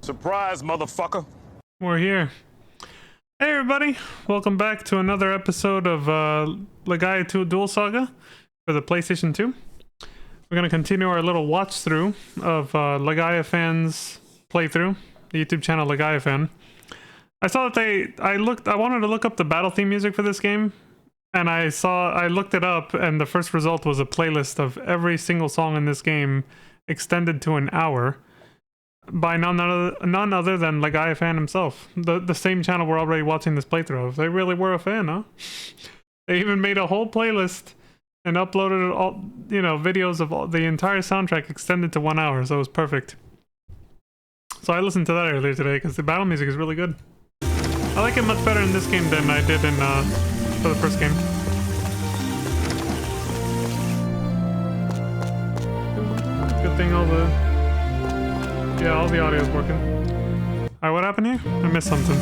Surprise, motherfucker. We're here. Hey everybody, welcome back to another episode of Legaia 2 Duel Saga for the PlayStation 2. We're going to continue our little watch through of Legaia fans playthrough, the YouTube channel Legaia fan. I saw that I wanted to look up the battle theme music for this game, and I looked it up, and the first result was a playlist of every single song in this game extended to an hour by none other than Legaia fan himself. The same channel we're already watching this playthrough of. They really were a fan, huh? They even made a whole playlist and uploaded all, videos of the entire soundtrack extended to 1 hour, so it was perfect. So I listened to that earlier today because the battle music is really good. I like it much better in this game than I did in for the first game. Good thing all the audio's working. Alright, what happened here? I missed something.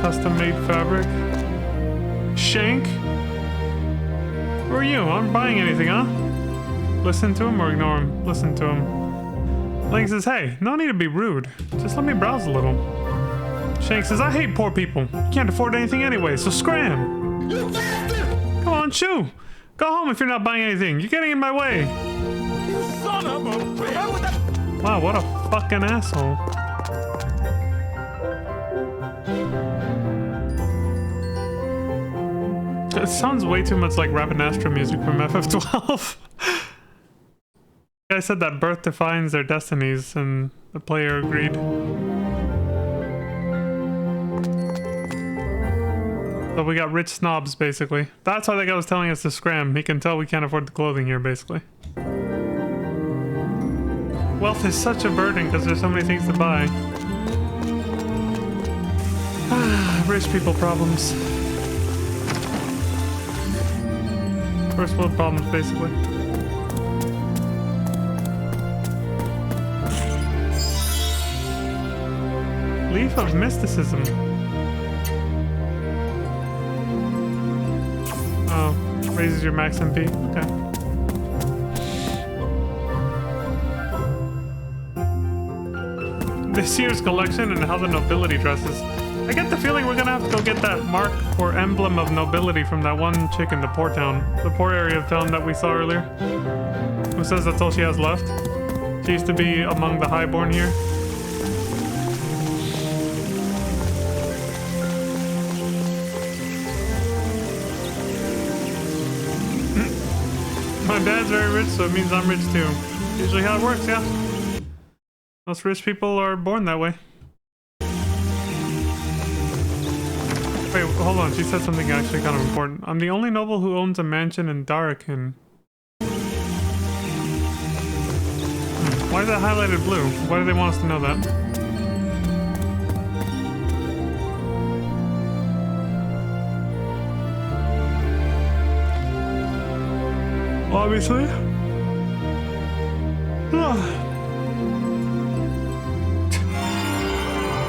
Custom-made fabric. Shank? Who are you? I'm buying anything, huh? Listen to him or ignore him? Listen to him. Link says, hey, no need to be rude. Just let me browse a little. Shank says, I hate poor people. Can't afford anything anyway, so scram. You bastard! Come on, chew! Go home if you're not buying anything. You're getting in my way. You son of a bitch! Wow, what a fucking asshole. It sounds way too much like Rapinastra music from FF12. The guy said that birth defines their destinies, and the player agreed. So we got rich snobs, basically. That's why that guy was telling us to scram. He can tell we can't afford the clothing here, basically. Wealth is such a burden because there's so many things to buy. Rich people problems. First world problems, basically. Leaf of Mysticism. Oh, raises your max MP. Okay. This year's collection and how the nobility dresses. I get the feeling we're gonna have to go get that mark or emblem of nobility from that one chick in the poor town. The poor area of town that we saw earlier. Who says that's all she has left? She used to be among the highborn here. My dad's very rich, so it means I'm rich too. Usually how it works, yeah. Most rich people are born that way. Wait, hold on. She said something actually kind of important. I'm the only noble who owns a mansion in Darakin. Why is that highlighted blue? Why do they want us to know that? Obviously.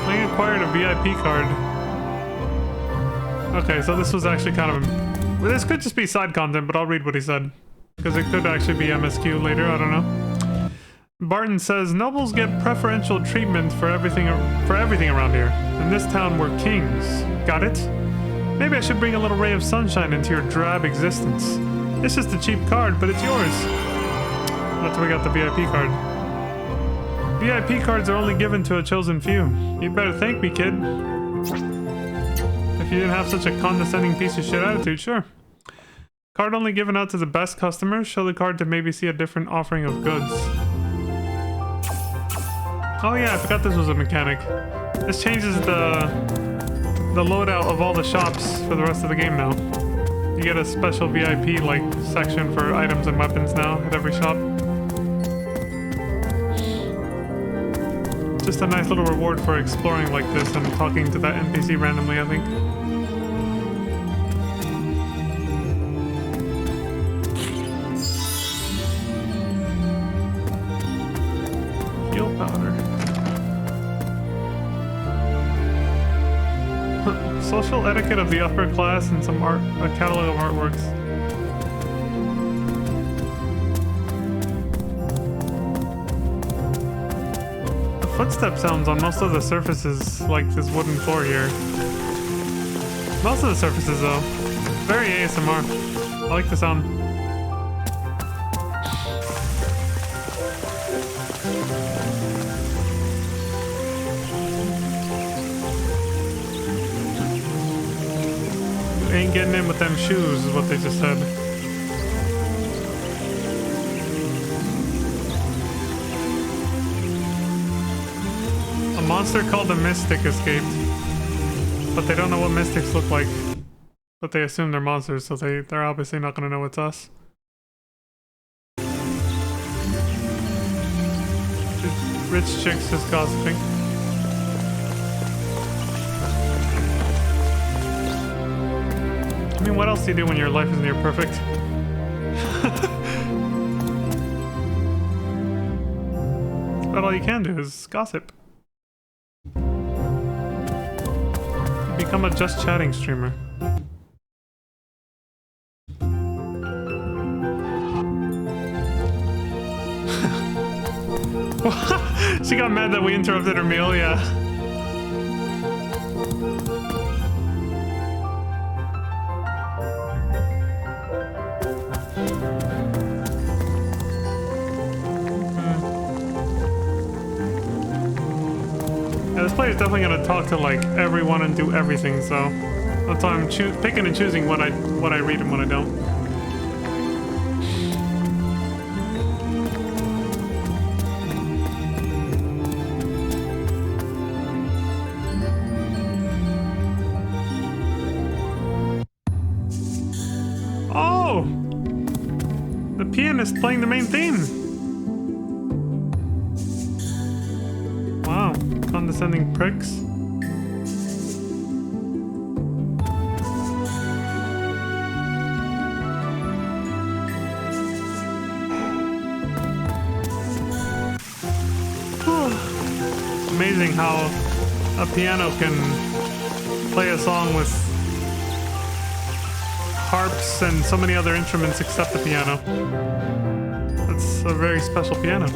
I acquired a VIP card. Okay, so this was actually kind of... Well, this could just be side content, but I'll read what he said. Because it could actually be MSQ later, I don't know. Barton says, nobles get preferential treatment for everything around here. In this town, we're kings. Got it? Maybe I should bring a little ray of sunshine into your drab existence. It's just a cheap card, but it's yours. That's why we got the VIP card. VIP cards are only given to a chosen few. You'd better thank me, kid. If you didn't have such a condescending piece of shit attitude, sure. Card only given out to the best customers. Show the card to maybe see a different offering of goods. Oh yeah, I forgot this was a mechanic. This changes the loadout of all the shops for the rest of the game now. You get a special VIP like section for items and weapons now at every shop. Just a nice little reward for exploring like this and talking to that NPC randomly, I think. Fuel powder. Social etiquette of the upper class and some art, a catalog of artworks. footstep sounds on most of the surfaces, like this wooden floor here. Most of the surfaces, though. Very ASMR. I like the sound. You ain't getting in with them shoes, is what they just said. A monster called the Mystic escaped. But they don't know what mystics look like. But they assume they're monsters, so they're obviously not going to know it's us. Rich chicks just gossiping. I mean, what else do you do when your life is near perfect? But all you can do is gossip. Become a just chatting streamer. She got mad that we interrupted her meal, yeah. Yeah, this player is definitely gonna talk to like everyone and do everything, so that's why I'm picking and choosing what I read and what I don't. Oh! The pianist playing the main theme! Wow, condescending pricks. Amazing how a piano can play a song with harps and so many other instruments except the piano. That's a very special piano.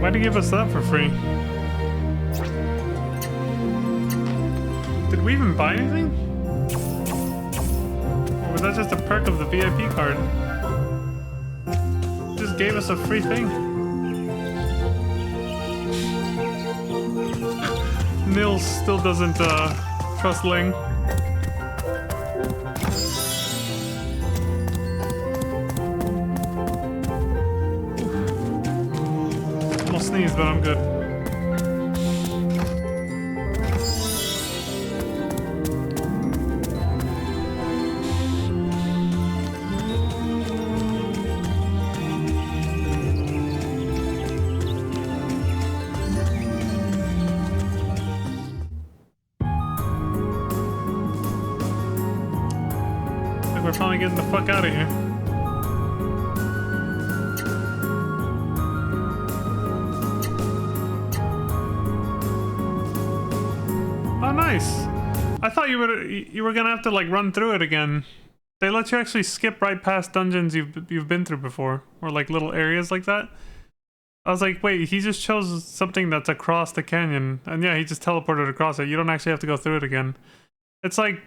Why'd you give us that for free? Did we even buy anything? Or was that just a perk of the VIP card? Just gave us a free thing. Nils still doesn't trust Ling. Sneeze, but I'm good. I think we're finally getting the fuck out of here. Nice. I thought you were gonna have to like run through it again. They let you actually skip right past dungeons you've been through before, or like little areas like that. I was like, wait, he just chose something that's across the canyon, and yeah, he just teleported across it. You don't actually have to go through it again. It's like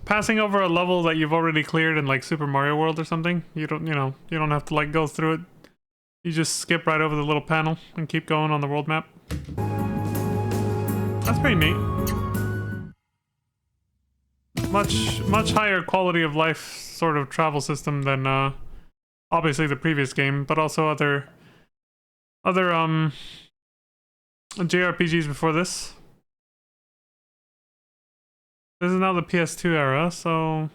passing over a level that you've already cleared in like Super Mario World or something. You don't have to like go through it. You just skip right over the little panel and keep going on the world map. That's pretty neat. Much higher quality of life sort of travel system than obviously the previous game, but also other JRPGs before this. This is now the PS2 era, so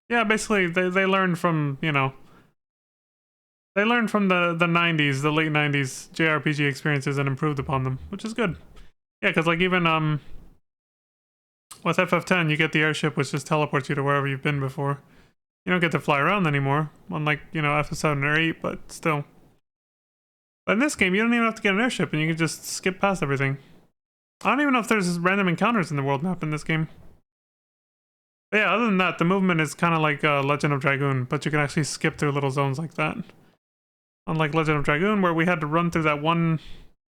yeah, basically they learned from, you know, they learned from the 90s, the late 90s JRPG experiences and improved upon them, which is good. Yeah, because like even with FF10, you get the airship, which just teleports you to wherever you've been before. You don't get to fly around anymore, unlike, you know, FF7 or 8, but still. But in this game, you don't even have to get an airship, and you can just skip past everything. I don't even know if there's random encounters in the world map in this game. But yeah, other than that, the movement is kind of like Legend of Dragoon, but you can actually skip through little zones like that. Unlike Legend of Dragoon, where we had to run through that one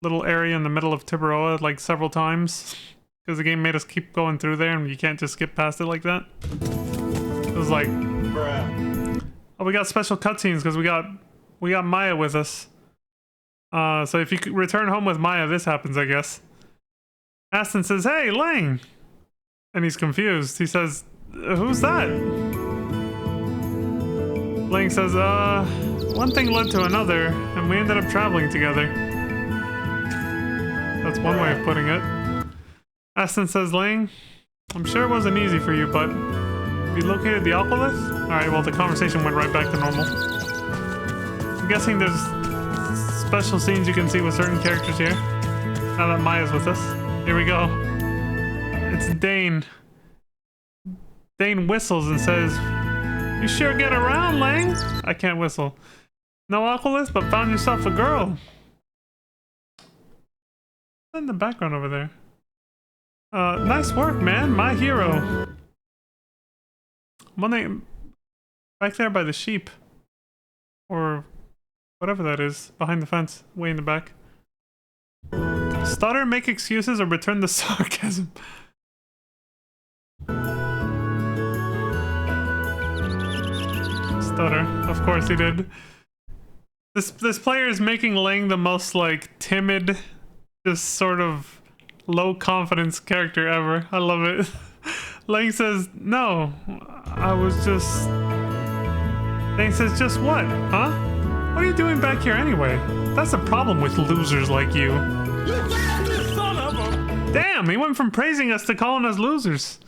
little area in the middle of Tiburoa like several times, because the game made us keep going through there, and you can't just skip past it like that. It was like, bruh. Oh, we got special cutscenes because we got Maya with us. So if you could return home with Maya, this happens, I guess. Aston says, "Hey, Lang," and he's confused. He says, "Who's that?" Lang says, one thing led to another, and we ended up traveling together." That's one way of putting it. Aston says, "Lang, I'm sure it wasn't easy for you, but you located the Aqualith?" Alright, well, the conversation went right back to normal. I'm guessing there's special scenes you can see with certain characters here. Now that Maya's with us. Here we go. It's Dane. Dane whistles and says, "You sure get around, Lang." I can't whistle. "No Aqualith, but found yourself a girl." What's in the background over there? Nice work, man. My hero. One thing back there by the sheep. Or whatever that is. Behind the fence. Way in the back. Stutter, make excuses, or return the sarcasm. Stutter. Of course he did. This player is making Lang the most, like, timid, just sort of low confidence character ever. I love it. Lang says, "No, I was just..." Lang says, "Just what? Huh? What are you doing back here anyway? That's the problem with losers like you." Son of a... Damn, he went from praising us to calling us losers.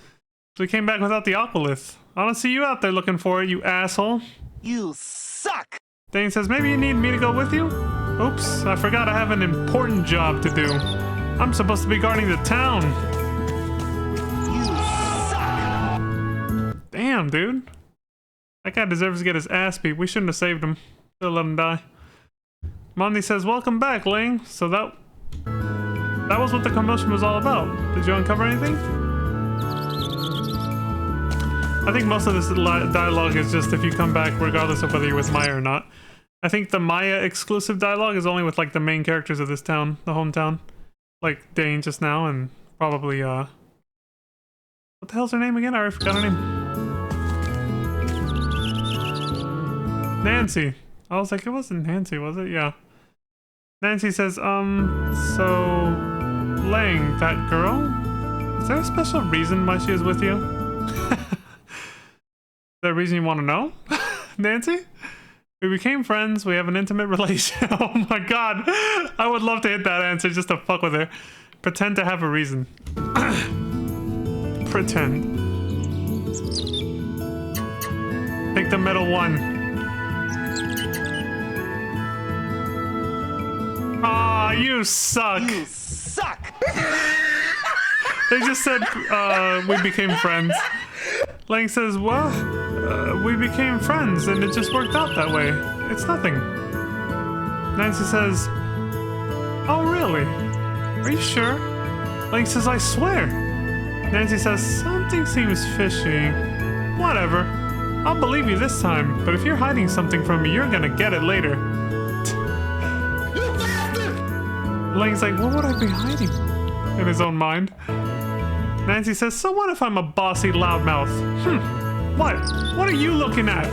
So we came back without the Aqualith. I don't see you out there looking for it, you asshole. You suck! Dane says, "Maybe you need me to go with you?" Oops, I forgot I have an important job to do. I'm supposed to be guarding the town. You suck! Damn, dude. That guy deserves to get his ass beat. We shouldn't have saved him. Should have let him die. Mondi says, "Welcome back, Lang. So that was what the commotion was all about. Did you uncover anything?" I think most of this dialogue is just if you come back regardless of whether you're with Maya or not. I think the Maya exclusive dialogue is only with like the main characters of this town, the hometown. Like Dane just now, and probably what the hell's her name again? I already forgot her name. Nancy. I was like, it wasn't Nancy, was it? Yeah. Nancy says, so Lang, that girl? Is there a special reason why she is with you? Is there a reason you want to know? Nancy? We became friends, we have an intimate relation. Oh my god. I would love to hit that answer just to fuck with her. Pretend to have a reason. Pretend. Pick the middle one. Aw, you suck. You suck! They just said, we became friends. Lang says, well, we became friends and it just worked out that way. It's nothing. Nancy says, oh, really? Are you sure? Lang says, I swear. Nancy says, something seems fishy. Whatever. I'll believe you this time, but if you're hiding something from me, you're gonna get it later. Lang's like, what would I be hiding? In his own mind. Nancy says, so what if I'm a bossy loudmouth? What? What are you looking at?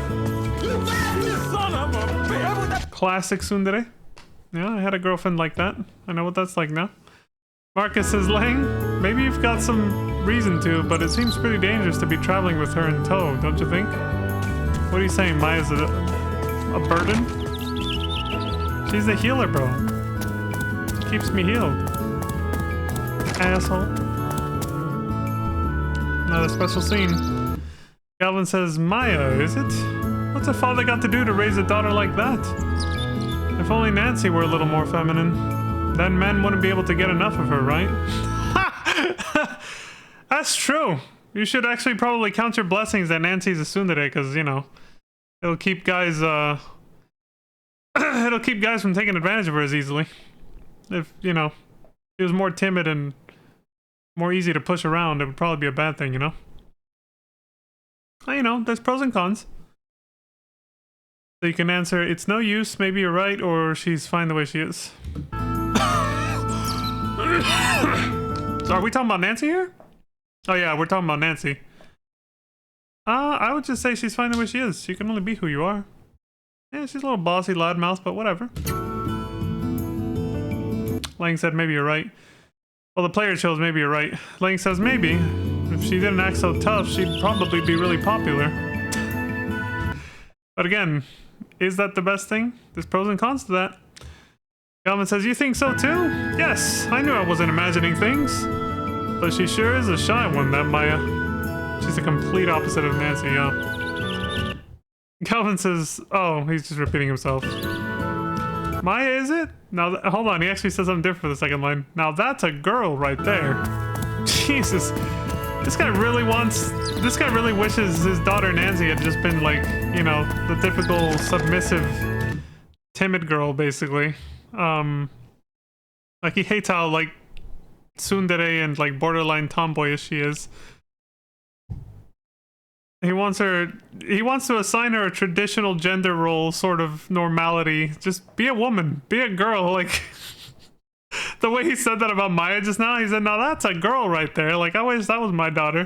Son of a bitch! Classic tsundere. Yeah, I had a girlfriend like that. I know what that's like now. Marcus says, Lang, maybe you've got some reason to, but it seems pretty dangerous to be traveling with her in tow, don't you think? What are you saying, Maya's a burden? She's the healer, bro. Keeps me healed. Asshole. Another special scene. Galvin says, Maya, is it? What's a father got to do to raise a daughter like that? If only Nancy were a little more feminine. Then men wouldn't be able to get enough of her, right? That's true. You should actually probably count your blessings that Nancy's a tsundere, because, you know, it'll keep guys, it'll keep guys from taking advantage of her as easily. If, you know, she was more timid and more easy to push around, it would probably be a bad thing, you know? Well, you know, there's pros and cons. So you can answer, it's no use, maybe you're right, or she's fine the way she is. So are we talking about Nancy here? Oh yeah, we're talking about Nancy. I would just say she's fine the way she is. You can only be who you are. Yeah, she's a little bossy, loudmouth, but whatever. Lang said maybe you're right. Well, the player chose maybe you're right. Lang says maybe. If she didn't act so tough, she'd probably be really popular. But again, is that the best thing? There's pros and cons to that. Galvin says, you think so too? Yes, I knew I wasn't imagining things. But she sure is a shy one, that Maya. She's the complete opposite of Nancy, yeah. Calvin says, oh, he's just repeating himself. Maya, is it? Now, hold on, he actually says something different for the second line. Now that's a girl right there. Jesus. This guy really wishes his daughter Nancy had just been like, you know, the typical submissive, timid girl, basically. Like he hates how, like, tsundere and, like, borderline tomboyish she is. He wants to assign her a traditional gender role, sort of normality. Just be a woman, be a girl, like... The way he said that about Maya just now, he said, now that's a girl right there. Like, I wish that was my daughter.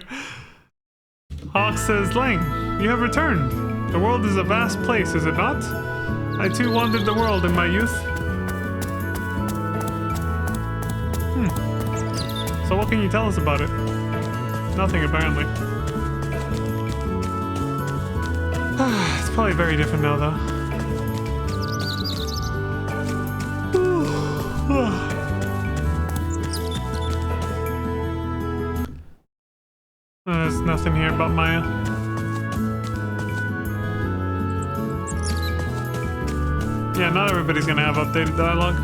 Hawk says, Lang, you have returned. The world is a vast place, is it not? I too wandered the world in my youth. So what can you tell us about it? Nothing, apparently. It's probably very different now, though. There's nothing here about Maya. Yeah, not everybody's gonna have updated dialogue.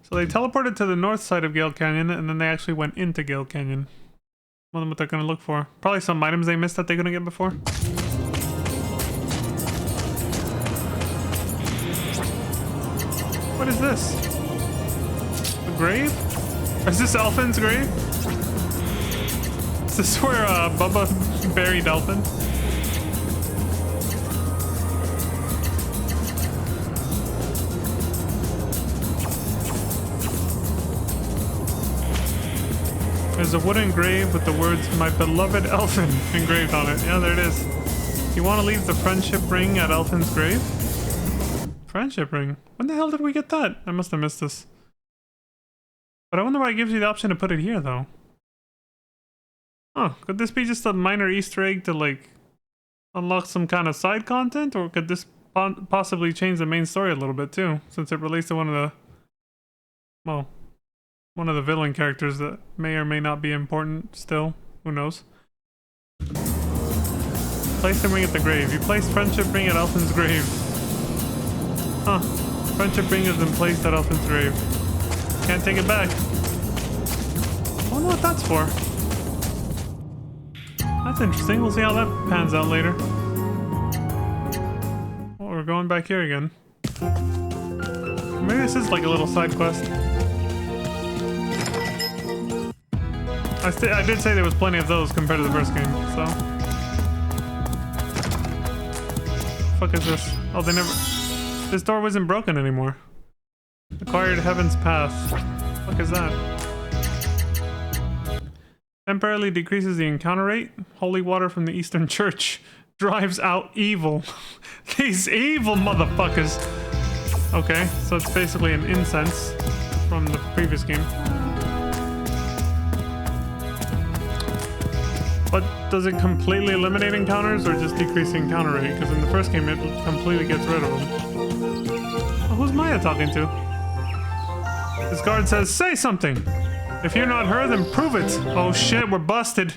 So they teleported to the north side of Gale Canyon, and then they actually went into Gale Canyon. I wonder what they're gonna look for. Probably some items they missed that they couldn't get before. What is this? A grave? Is this Elfin's grave? Is this where Bubba buried Elfin? There's a wooden grave with the words, my beloved Elfin, engraved on it. Yeah, there it is. You want to leave the friendship ring at Elfin's grave? Friendship ring? When the hell did we get that? I must have missed this. But I wonder why it gives you the option to put it here, though. Huh, could this be just a minor Easter egg to, like, unlock some kind of side content? Or could this possibly change the main story a little bit, too? Since it relates to one of the... well, one of the villain characters that may or may not be important still. Who knows? Place the ring at the grave. You place friendship ring at Elfin's grave. Huh. Friendship ring has been placed at Elfin's grave. Can't take it back. I wonder what that's for. That's interesting. We'll see how that pans out later. Oh, we're going back here again. Maybe this is like a little side quest. I did say there was plenty of those compared to the first game, so... Fuck is this? Oh, they never... This door wasn't broken anymore. Acquired Heaven's Path. Fuck is that? Temporarily decreases the encounter rate. Holy water from the Eastern Church drives out evil. These evil motherfuckers. Okay, so it's basically an incense from the previous game. But does it completely eliminate encounters or just decrease the encounter rate? Because in the first game it completely gets rid of them. Oh, who's Maya talking to? This guard says, say something! If you're not her, then prove it! Oh shit, we're busted!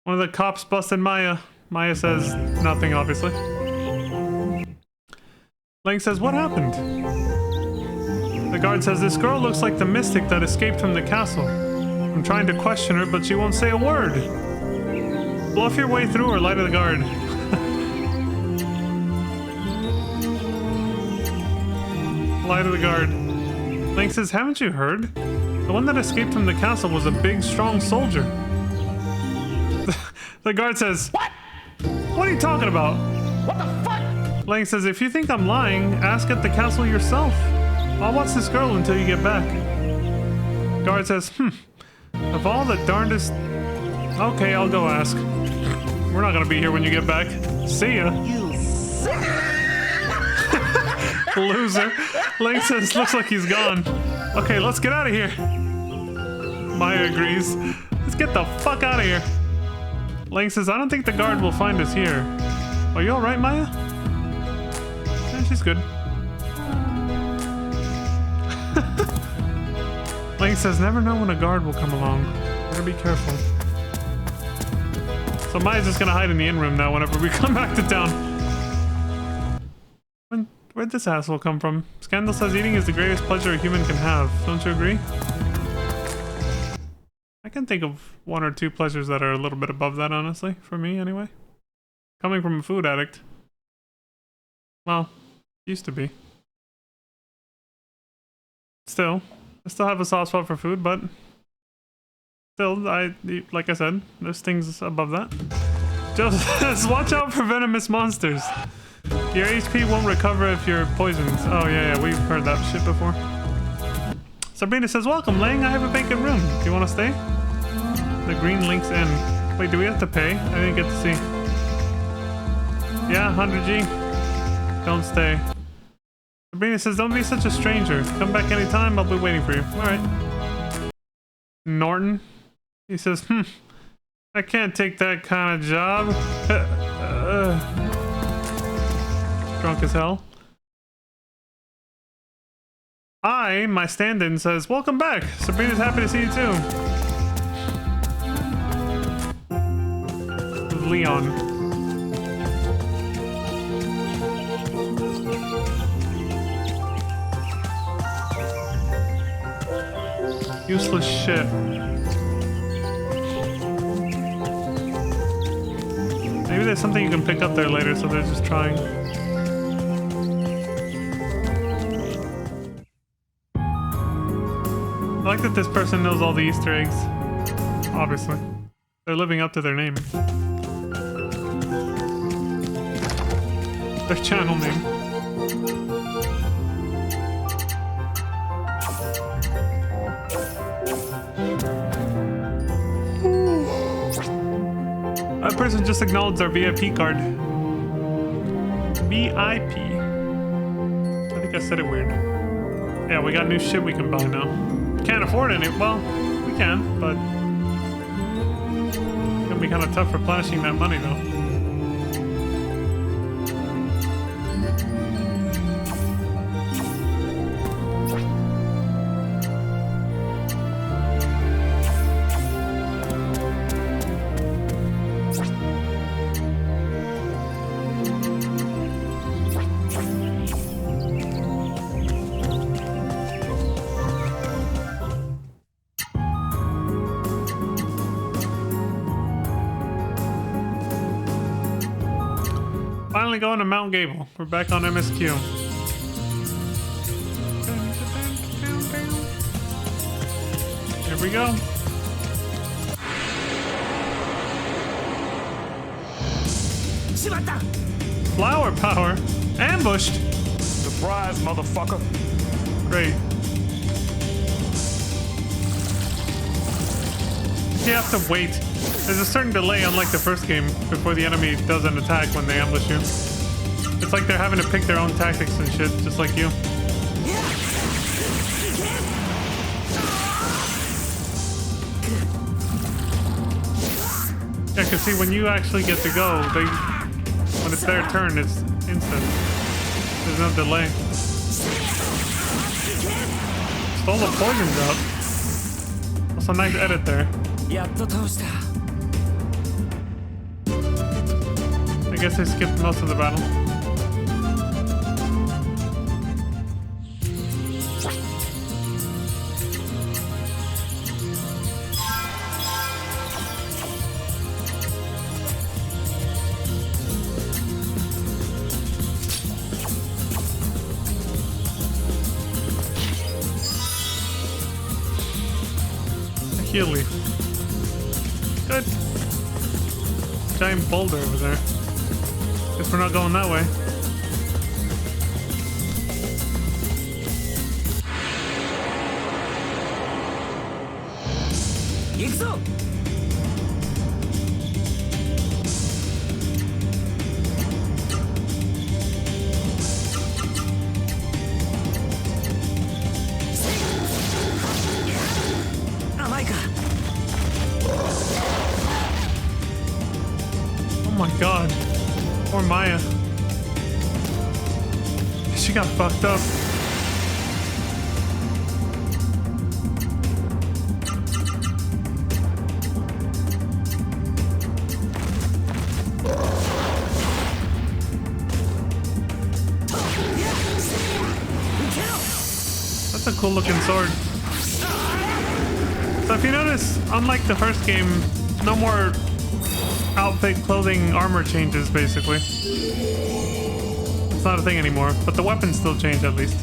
One of the cops busted Maya. Maya says nothing, obviously. Lang says, what happened? The guard says, this girl looks like the mystic that escaped from the castle. I'm trying to question her, but she won't say a word. Bluff your way through or lie to the guard. Lie to the guard. Lang says, haven't you heard? The one that escaped from the castle was a big, strong soldier. The guard says, what? What are you talking about? What the fuck? Lang says, if you think I'm lying, ask at the castle yourself. I'll watch this girl until you get back. Guard says, of all the darndest... Okay, I'll go ask. We're not gonna be here when you get back. See ya. You suck. Loser. Lang says, looks like he's gone. Okay, let's get out of here. Maya agrees. Let's get the fuck out of here. Lang says, I don't think the guard will find us here. Are you alright, Maya? Yeah, she's good. Lang says, never know when a guard will come along. Better be careful. So Maya's just gonna hide in the inn room now whenever we come back to town. Where'd this asshole come from? Scandal says eating is the greatest pleasure a human can have. Don't you agree? I can think of one or two pleasures that are a little bit above that, honestly. For me, anyway. Coming from a food addict. Well, used to be. Still. I still have a soft spot for food, but... Still, like I said, there's things above that. Just watch out for venomous monsters. Your HP won't recover if you're poisoned. Oh yeah, we've heard that shit before. Sabrina says, welcome Lang, I have a vacant room. Do you want to stay? The green links in. Wait, do we have to pay? I didn't get to see. Yeah, 100G. Don't stay. Sabrina says, don't be such a stranger. Come back anytime, I'll be waiting for you. Alright. Norton. He says, I can't take that kind of job. Drunk as hell. My stand-in says, welcome back. Sabrina's happy to see you too. Leon. Useless shit. Maybe there's something you can pick up there later, so they're just trying. I like that this person knows all the Easter eggs. Obviously. They're living up to their name. Their channel name. That person just acknowledged our VIP card. VIP. I think I said it weird. Yeah, we got new shit we can buy now. Can't afford any. Well, we can, but it's gonna be kind of tough replenishing that money though. Finally going to Mount Gable. We're back on MSQ. Here we go. Flower power. Ambushed. Surprise, motherfucker. Great. You have to wait. There's a certain delay, unlike the first game, before the enemy does an attack when they ambush you. It's like they're having to pick their own tactics and shit, just like you. Yeah, cause see, when you actually get to go, when it's their turn, it's instant. There's no delay. Stole the poison drop. That's a nice edit there. guess I skipped most of the battle. Heal leaf. Good. Giant boulder over there. Guess we're not going that way. Oh my god. Poor Maya. She got fucked up. That's a cool looking sword. So if you notice, unlike the first game, no more outfit, clothing, armor changes, basically. It's not a thing anymore, but the weapons still change at least.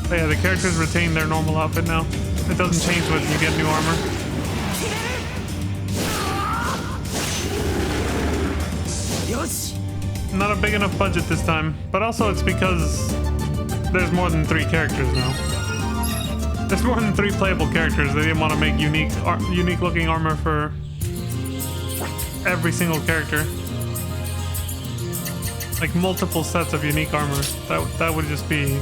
But yeah, the characters retain their normal outfit now. It doesn't change when you get new armor. Not a big enough budget this time, but also it's because there's more than 3 characters now. There's more than 3 playable characters. They didn't want to make unique looking armor for every single character. Like multiple sets of unique armor. That would just be...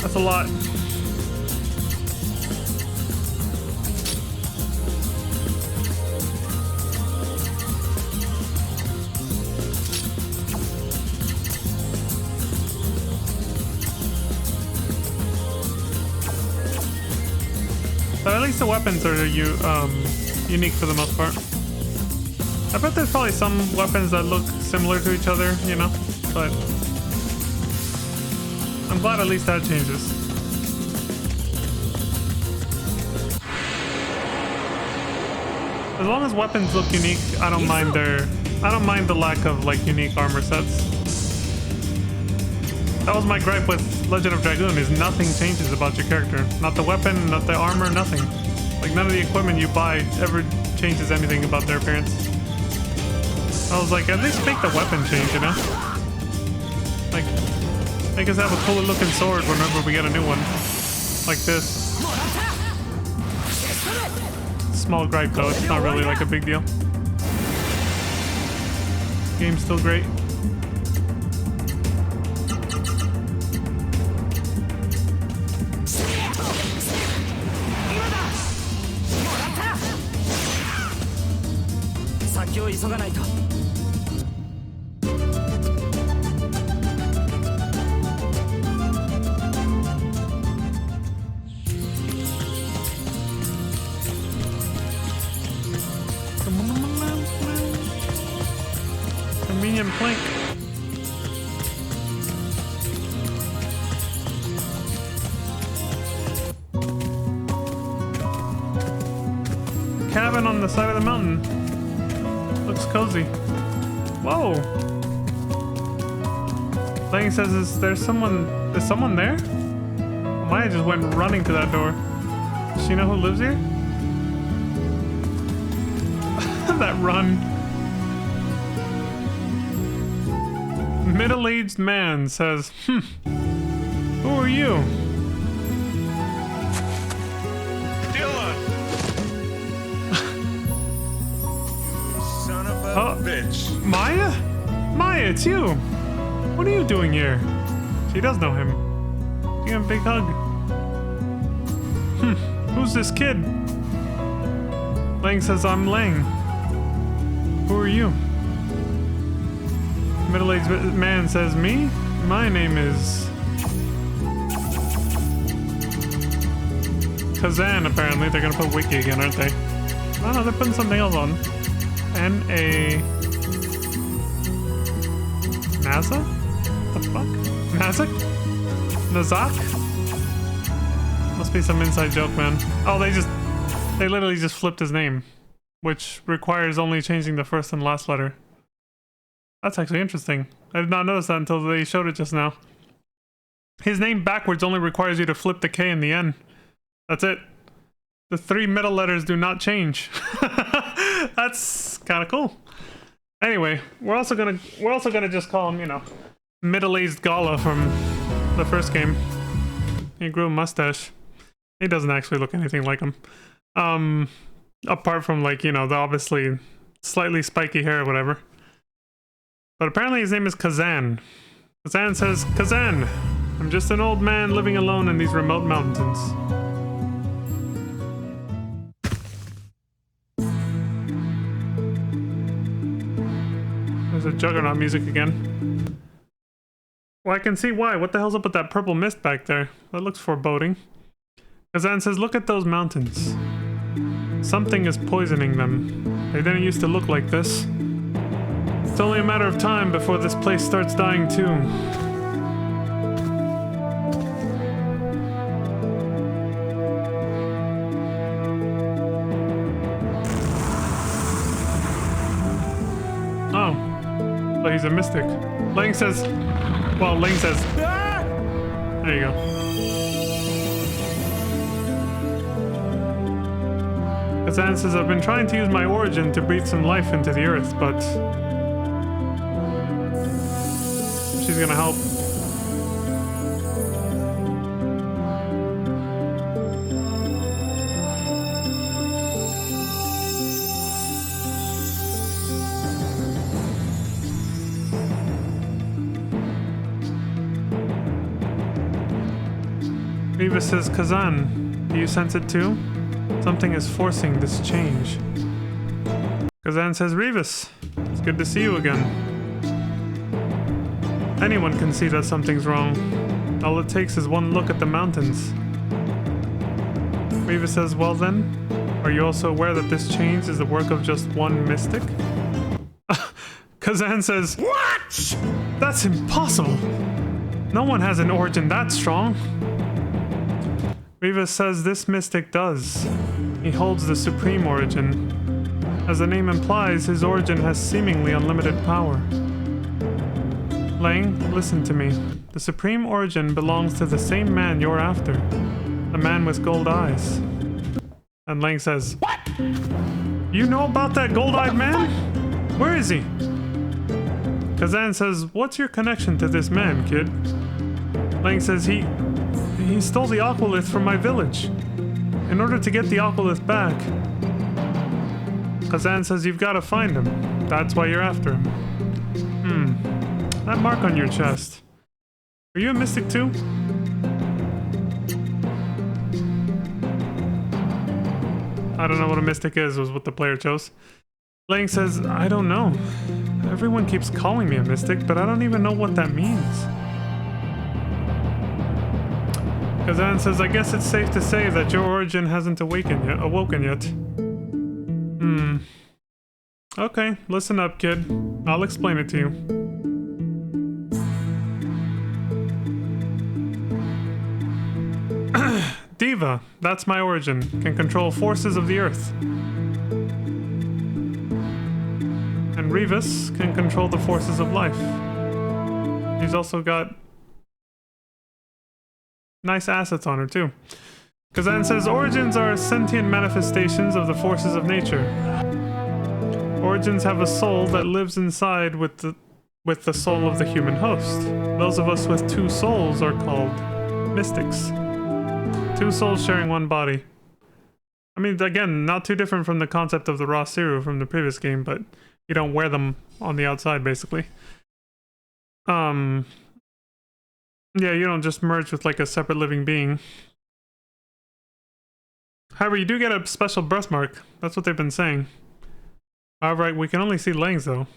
That's a lot. But at least the weapons are unique for the most part. I bet there's probably some weapons that look similar to each other, you know? But I'm glad at least that changes. As long as weapons look unique, I don't mind the lack of like unique armor sets. That was my gripe with Legend of Dragoon, is nothing changes about your character. Not the weapon, not the armor, nothing. Like none of the equipment you buy ever changes anything about their appearance. I was like, at least make the weapon change, you know? Like, make us have a cooler looking sword whenever we get a new one. Like this. Small gripe though, it's not really like a big deal. Game's still great. Convenient plank. Cabin on the side of the mountain. Looks cozy. Whoa. Lang says, is someone there? Maya just went running to that door. Does she know who lives here? That run. Middle-aged man says, who are you? Dylan! You son of a bitch. Maya? Maya, it's you. What are you doing here? She does know him. Give him a big hug. Who's this kid? Lang says, I'm Lang. Who are you? Middle-aged man says, me? My name is... Kazan, apparently. They're gonna put Wiki again, aren't they? Oh no, they're putting something else on. N-A... NASA? What the fuck? Nazak? Nazak? Must be some inside joke, man. Oh, they literally just flipped his name, which requires only changing the first and last letter. That's actually interesting. I did not notice that until they showed it just now. His name backwards only requires you to flip the K in the N. That's it. The 3 middle letters do not change. That's kind of cool. Anyway, we're also gonna just call him, you know, middle-aged Gala from the first game. He grew a mustache. He doesn't actually look anything like him. Apart from, like, you know, the obviously slightly spiky hair or whatever. But apparently his name is Kazan. Kazan says, Kazan, I'm just an old man living alone in these remote mountains. There's a Juggernaut music again. Well, I can see why. What the hell's up with that purple mist back there? That looks foreboding. Kazan says, look at those mountains. Something is poisoning them. They didn't used to look like this. It's only a matter of time before this place starts dying too. Oh. But he's a mystic. Lang says... Well, Lang says... There you go. Kazan says, I've been trying to use my origin to breathe some life into the earth, but... she's gonna help. Reva says, Kazan, do you sense it too? Something is forcing this change. Kazan says, Revis, it's good to see you again. Anyone can see that something's wrong. All it takes is one look at the mountains. Revis says, well then, are you also aware that this change is the work of just one mystic? Kazan says, what? That's impossible. No one has an origin that strong. Rivas says this mystic does. He holds the supreme origin. As the name implies, his origin has seemingly unlimited power. Lang, listen to me. The supreme origin belongs to the same man you're after. The man with gold eyes. And Lang says, what? You know about that gold-eyed man? Where is he? Kazan says, what's your connection to this man, kid? Lang says, he stole the Aqualith from my village. In order to get the Aqualith back, Kazan says you've got to find him. That's why you're after him. That mark on your chest. Are you a mystic too? I don't know what a mystic is, was what the player chose. Lang says, I don't know. Everyone keeps calling me a mystic, but I don't even know what that means. Kazan says, I guess it's safe to say that your origin hasn't awoken yet. Okay, listen up, kid. I'll explain it to you. Diva, that's my origin, can control forces of the earth. And Revis can control the forces of life. He's also got nice assets on her, too. Kazan says origins are sentient manifestations of the forces of nature. Origins have a soul that lives inside with the soul of the human host. Those of us with two souls are called mystics. Two souls sharing one body. I mean, again, not too different from the concept of the raw Siru from the previous game, but you don't wear them on the outside, basically. Yeah, you don't just merge with like a separate living being. However, you do get a special birthmark. That's what they've been saying. However, we can only see Lang's though.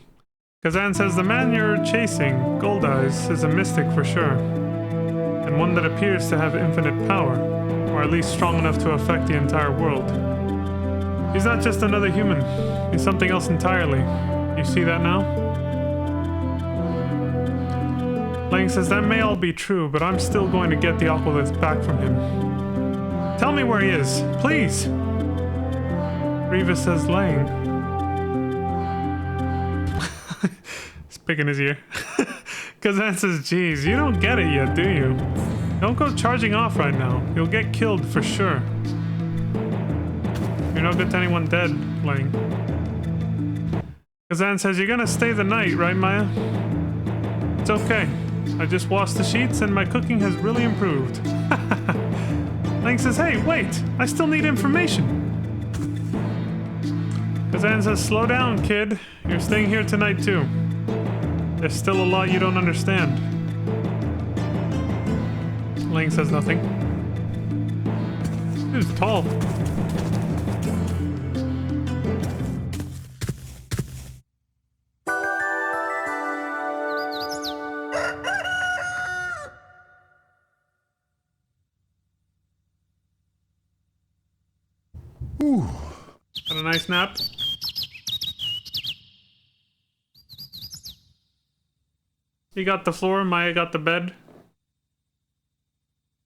Kazan says the man you're chasing, Gold Eyes, is a mystic for sure. And one that appears to have infinite power, or at least strong enough to affect the entire world. He's not just another human. He's something else entirely. You see that now? Lang says that may all be true, but I'm still going to get the Aqualith back from him. Tell me where he is, please! Reva says Lang. He's picking his ear. Kazan says, geez, you don't get it yet, do you? Don't go charging off right now. You'll get killed for sure. You're no good to anyone dead, Lang. Kazan says, you're gonna stay the night, right, Maya? It's okay. I just washed the sheets and my cooking has really improved. Lang says, hey, wait! I still need information. Kazan says, slow down, kid. You're staying here tonight, too. There's still a lot you don't understand. Lang says nothing. Dude's tall. Ooh. Had a nice nap. You got the floor, Maya got the bed.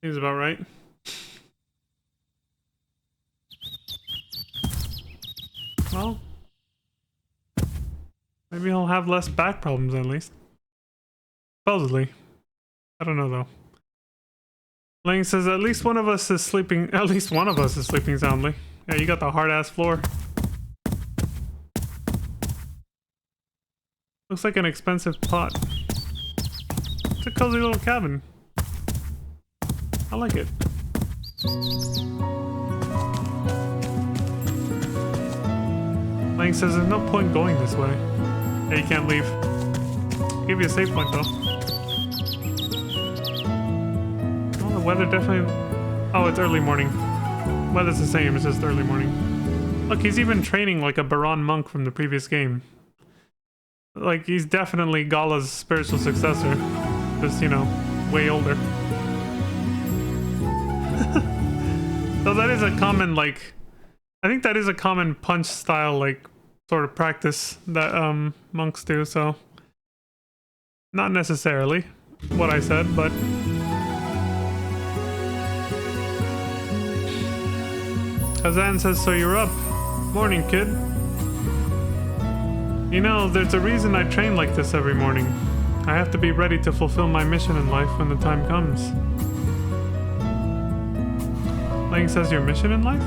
Seems about right. Well, maybe he'll have less back problems at least. Supposedly. I don't know though. Lang says at least one of us is sleeping soundly. Yeah, you got the hard ass floor. Looks like an expensive pot. It's a cozy little cabin. I like it. Lang says there's no point going this way. Yeah, you can't leave. I'll give you a save point though. Oh, the weather definitely... Oh, it's early morning. Weather's the same, it's just early morning. Look, he's even training like a Baron monk from the previous game. Like, he's definitely Gala's spiritual successor. Just, you know, way older. So that is a common, like... I think that is a common punch style, like, sort of practice that, monks do, so... Not necessarily what I said, but... Kazan says, so you're up. Morning, kid. You know, there's a reason I train like this every morning. I have to be ready to fulfill my mission in life when the time comes. Lang says your mission in life?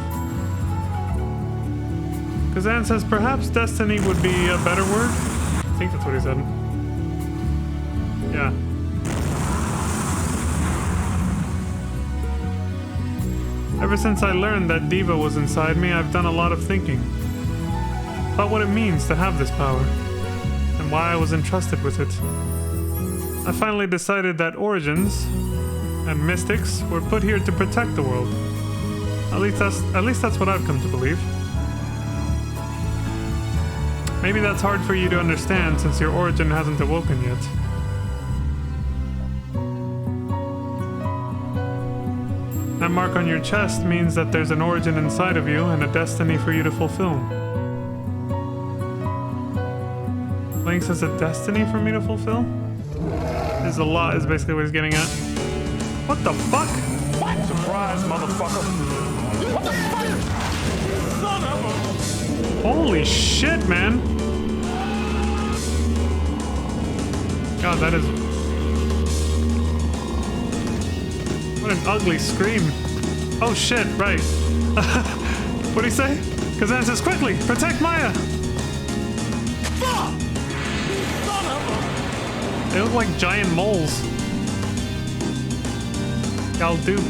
Kazan says perhaps destiny would be a better word? I think that's what he said. Yeah. Ever since I learned that Diva was inside me, I've done a lot of thinking. About what it means to have this power, and why I was entrusted with it. I finally decided that Origins and Mystics were put here to protect the world. At least that's what I've come to believe. Maybe that's hard for you to understand since your origin hasn't awoken yet. That mark on your chest means that there's an origin inside of you and a destiny for you to fulfill. Lang says a destiny for me to fulfill? There's a lot is basically what he's getting at. What the fuck? What? Surprise, motherfucker. What the fuck? Son of a... Holy shit, man. God, that is... What an ugly scream. Oh shit, right. What'd he say? Kazan says, quickly, protect Maya! Fuck! Son of a... They look like giant moles. Gal Duke.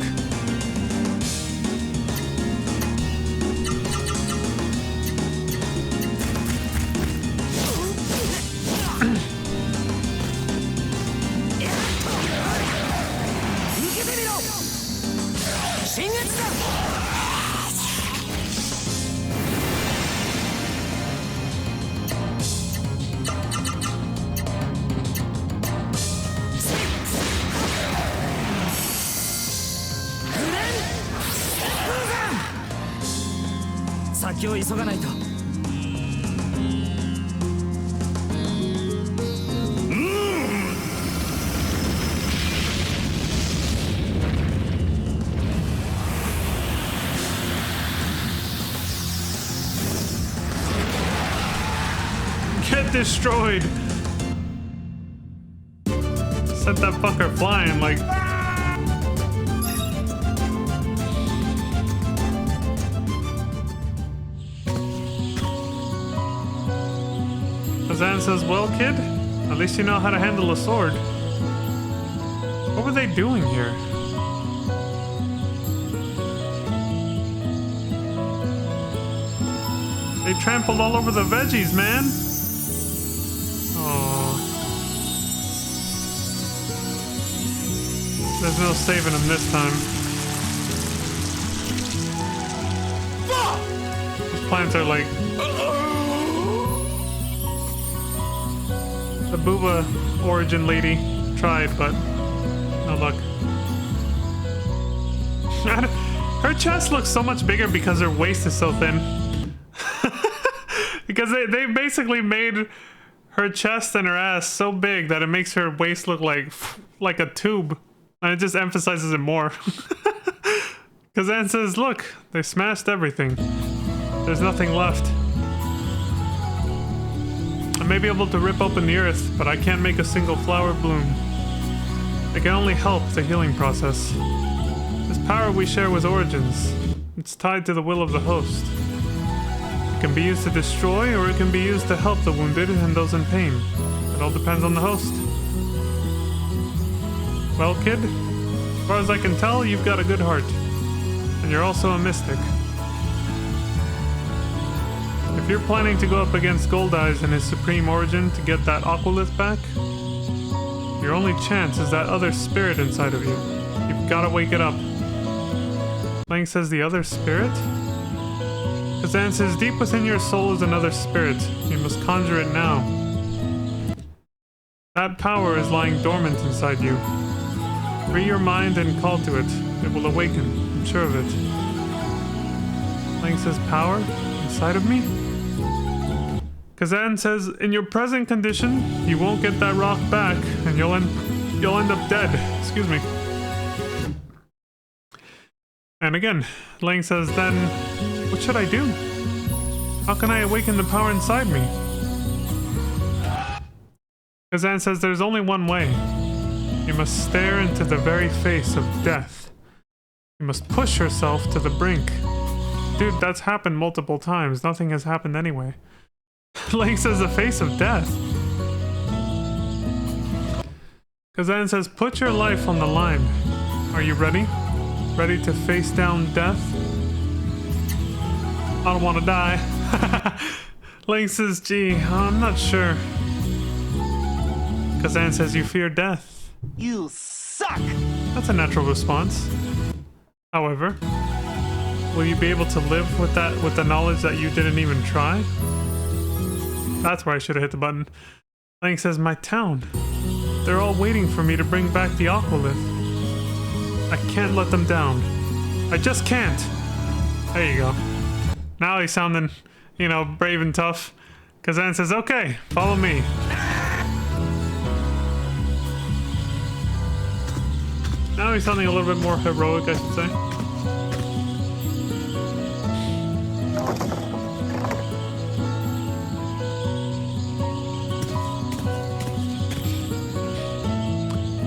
先を急がないと。 Get destroyed! Set that fucker flying like... Kazan says, well, kid, at least you know how to handle a sword. What were they doing here? They trampled all over the veggies, man! Oh. There's no saving him this time. These plants are like... The Booba origin lady tried, but no luck. Her chest looks so much bigger because her waist is so thin. Because they basically made her chest and her ass so big that it makes her waist look like a tube. And it just emphasizes it more. Kazan says, look, they smashed everything. There's nothing left. I may be able to rip open the earth, but I can't make a single flower bloom. It can only help the healing process. This power we share with Origins. It's tied to the will of the host. It can be used to destroy, or it can be used to help the wounded and those in pain. It all depends on the host. Well, kid, as far as I can tell, you've got a good heart. And you're also a mystic. If you're planning to go up against Gold Eyes and his supreme origin to get that Aqualith back, your only chance is that other spirit inside of you. You've got to wake it up. Lang says the other spirit? Kazan says deep within your soul is another spirit. You must conjure it now. That power is lying dormant inside you. Free your mind and call to it. It will awaken. I'm sure of it. Lang says power? Inside of me? Kazan says, in your present condition, you won't get that rock back, and you'll end up dead. Excuse me. And again, Lang says, then, what should I do? How can I awaken the power inside me? Kazan says, there's only one way. You must stare into the very face of death. You must push yourself to the brink. Dude, that's happened multiple times. Nothing has happened anyway. Lang says the face of death. Kazan says, put your life on the line. Are you ready? Ready to face down death? I don't want to die. Lang says, gee, I'm not sure. Kazan says, you fear death. You suck! That's a natural response. However, will you be able to live with that, with the knowledge that you didn't even try? That's where I should have hit the button. Lang says, my town. They're all waiting for me to bring back the Aqualith. I can't let them down. I just can't. There you go. Now he's sounding, you know, brave and tough. Kazan says, okay, follow me. Now he's sounding a little bit more heroic, I should say.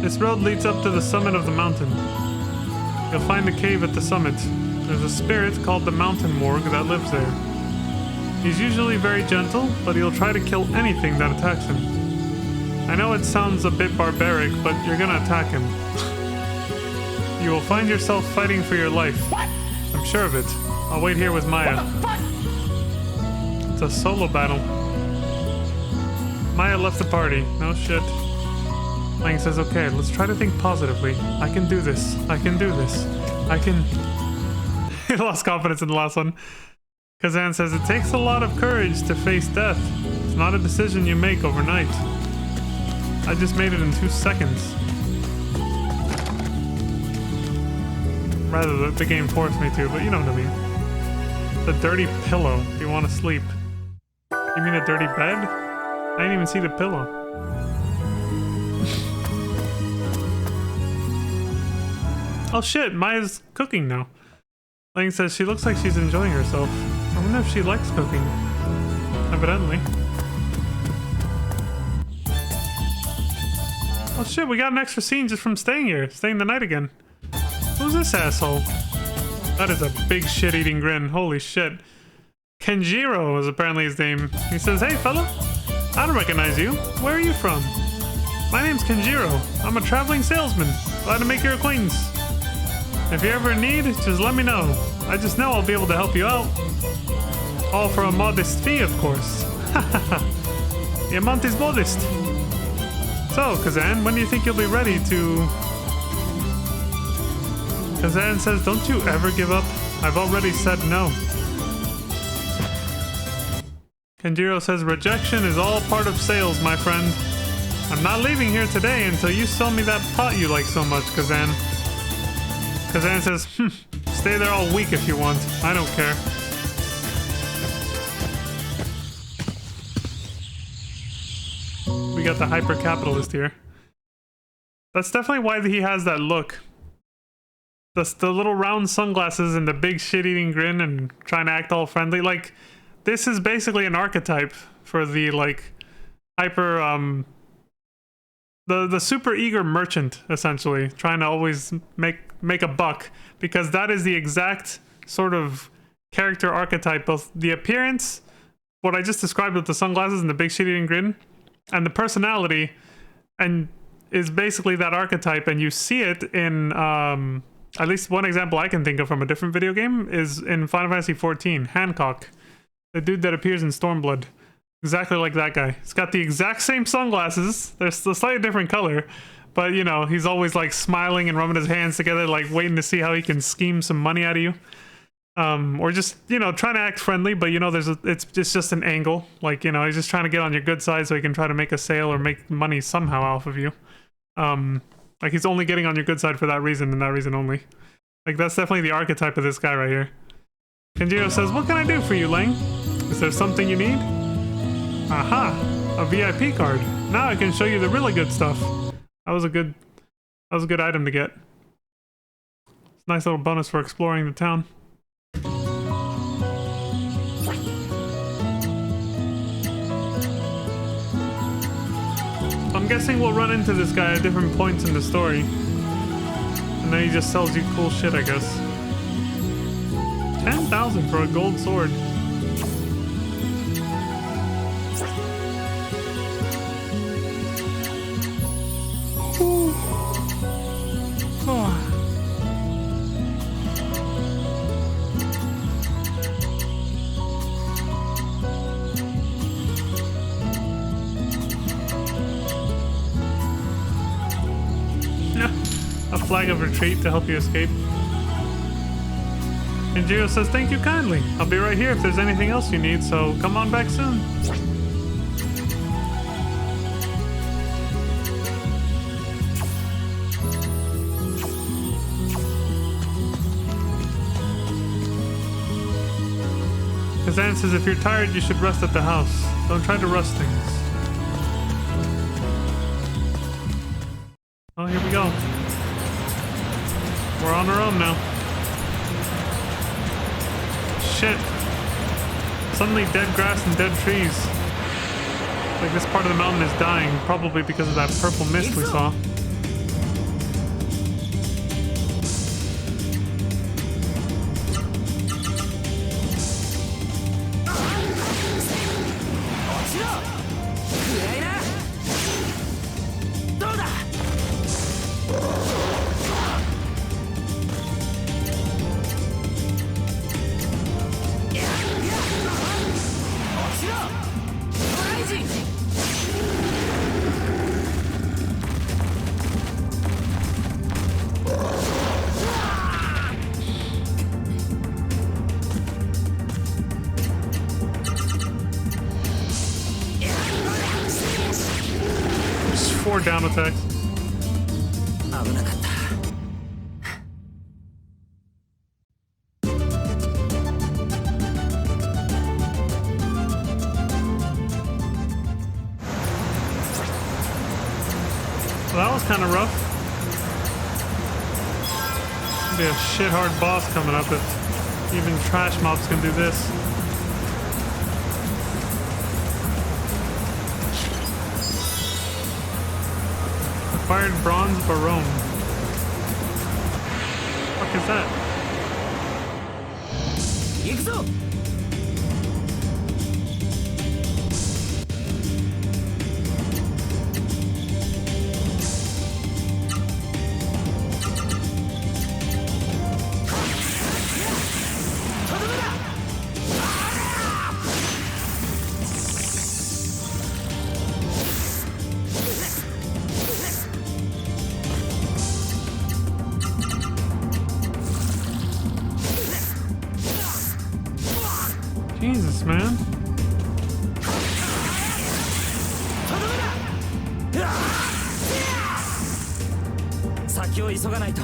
This road leads up to the summit of the mountain. You'll find a cave at the summit. There's a spirit called the Mountain Morgue that lives there. He's usually very gentle, but he'll try to kill anything that attacks him. I know it sounds a bit barbaric, but you're gonna attack him. You will find yourself fighting for your life. I'm sure of it. I'll wait here with Maya. It's a solo battle. Maya left the party. No shit. Lang says, okay, let's try to think positively. I can do this. I can do this. I can... He lost confidence in the last one. Kazan says, it takes a lot of courage to face death. It's not a decision you make overnight. I just made it in 2 seconds. Rather, the game forced me to, but you know what I mean. The dirty pillow. If you want to sleep. You mean a dirty bed? I didn't even see the pillow. Oh shit, Maya's cooking now. Lang says she looks like she's enjoying herself. I wonder if she likes cooking. Evidently. Oh shit, we got an extra scene just from staying here. Staying the night again. Who's this asshole? That is a big shit-eating grin. Holy shit. Kenjiro is apparently his name. He says, hey fella, I don't recognize you. Where are you from? My name's Kenjiro. I'm a traveling salesman. Glad to make your acquaintance. If you ever in need, just let me know. I just know I'll be able to help you out. All for a modest fee, of course. The amount is modest. So, Kazan, when do you think you'll be ready to... Kazan says, don't you ever give up. I've already said no. Kenjiro says, rejection is all part of sales, my friend. I'm not leaving here today until you sell me that pot you like so much, Kazan. Kazan says, stay there all week if you want. I don't care. We got the hyper-capitalist here. That's definitely why he has that look. The little round sunglasses and the big shit-eating grin and trying to act all friendly. Like, this is basically an archetype for the, like, hyper, the super eager merchant, essentially. Trying to always make a buck. Because that is the exact sort of character archetype. Both the appearance, what I just described with the sunglasses and the big shit-eating grin, and the personality, and is basically that archetype. And you see it in, at least one example I can think of from a different video game is in Final Fantasy XIV, Hancock. The dude that appears in Stormblood. Exactly like that guy. He's got the exact same sunglasses. They're a slightly different color. But, you know, he's always, like, smiling and rubbing his hands together, like, waiting to see how he can scheme some money out of you. Or just, you know, trying to act friendly, but, you know, it's just an angle. Like, you know, he's just trying to get on your good side so he can try to make a sale or make money somehow off of you. Like, he's only getting on your good side for that reason and that reason only. Like, that's definitely the archetype of this guy right here. Kenjiro says, what can I do for you, Lang? Is there something you need? Aha! A VIP card. Now I can show you the really good stuff. That was a good item to get. It's a nice little bonus for exploring the town. I'm guessing we'll run into this guy at different points in the story. And then he just sells you cool shit, I guess. 10,000 for a gold sword. Ooh. Oh. A flag of retreat to help you escape. And Jiro says, thank you kindly. I'll be right here if there's anything else you need, so come on back soon. Kazan says, if you're tired, you should rest at the house. Don't try to rush things. Oh, here we go. We're on our own now. Shit. Suddenly dead grass and dead trees. Like this part of the mountain is dying, probably because of that purple mist we saw. Four down attacks. kind of rough. Be a shit hard boss coming up if even trash mobs can do this. Acquired Bronze Barone. What the fuck is that? 行くぞ Jesus, man. 先を急がないと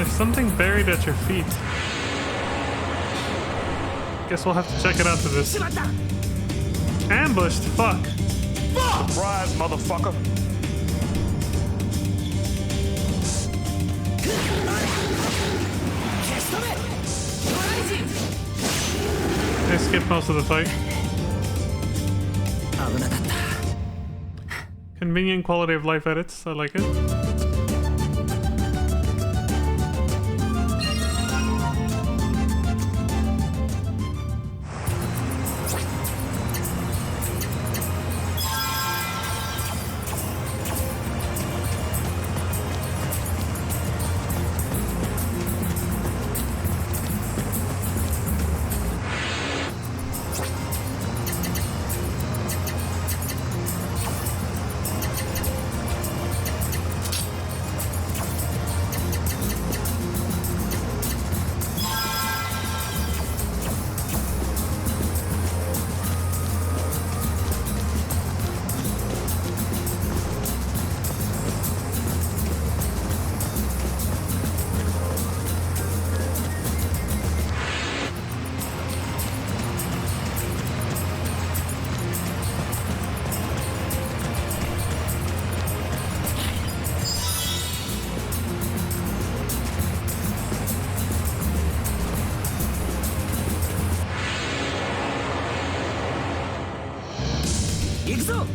There's something buried at your feet. Guess we'll have to check it out to this. しまった Ambushed? Fuck. Surprise, motherfucker. 消し止めトライジン They skipped most of the fight. 危なかった Convenient quality of life edits. I like it. go!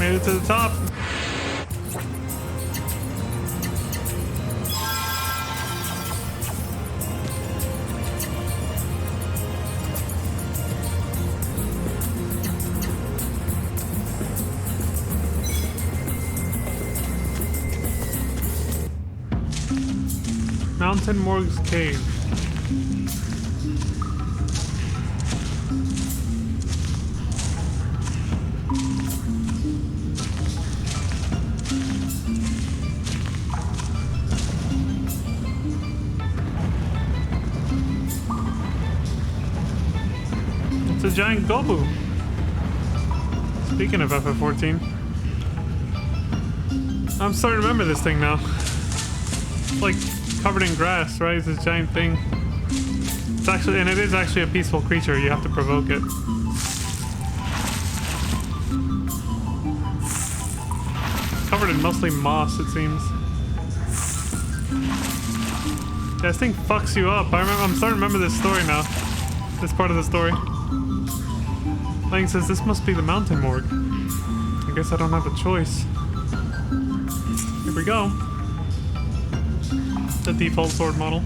Made it to the top. Mountain Morgue's Cave. It's a giant Gobu. Speaking of FF14. I'm starting to remember this thing now. It's like covered in grass, right? It's this giant thing. It's actually, and it is actually a peaceful creature. You have to provoke it. Covered in mostly moss, it seems. Yeah, this thing fucks you up. I'm starting to remember this story now. This part of the story. Lang says, this must be the mountain morgue. I guess I don't have a choice. Here we go. The default sword model.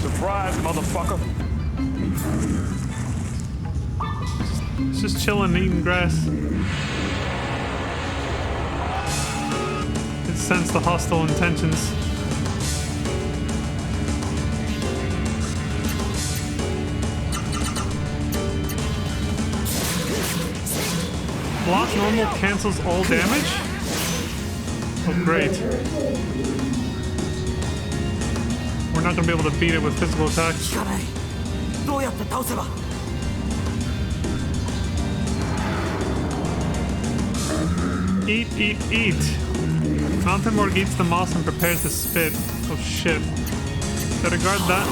Surprise, motherfucker. It's just chilling, eating grass. It sensed the hostile intentions. Block normal cancels all damage? Oh, great. We're not gonna be able to beat it with physical attacks. 効かない。どうやって倒せば。 Eat, eat, eat. Mountain Morgue eats the moss and prepares to spit. Oh shit. Gotta guard that.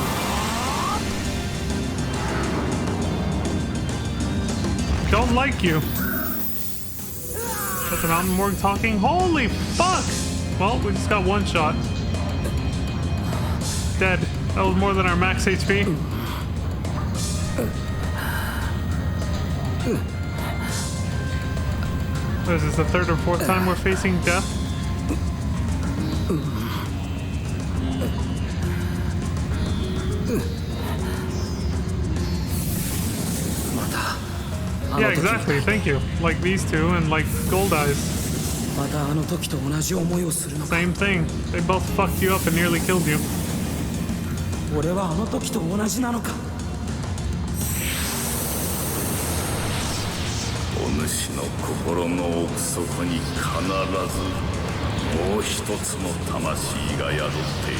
Don't like you. That's the Mountain Morgue talking. Holy fuck! Well, we just got one shot. Dead. That was more than our max HP. What is this, the third or fourth time we're facing death? Yeah, exactly, thank you. Like these two and like Gold Eyes. またあの時と同じ思いをするのか。 Same thing. They both fucked you up and nearly killed you. 俺はあの時と同じなのか。お主の心の奥底に必ずもう一つの魂が宿っている。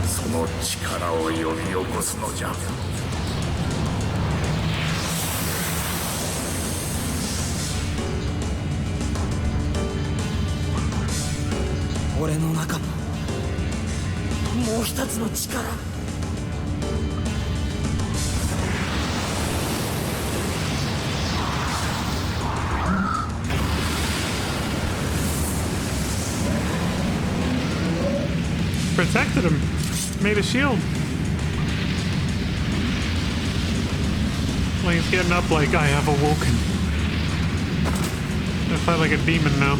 その力を呼び起こすのじゃ。俺の中のもう一つの力。 Protected him. Made a shield. Like he's getting up like, I have awoken. I fight like a demon now.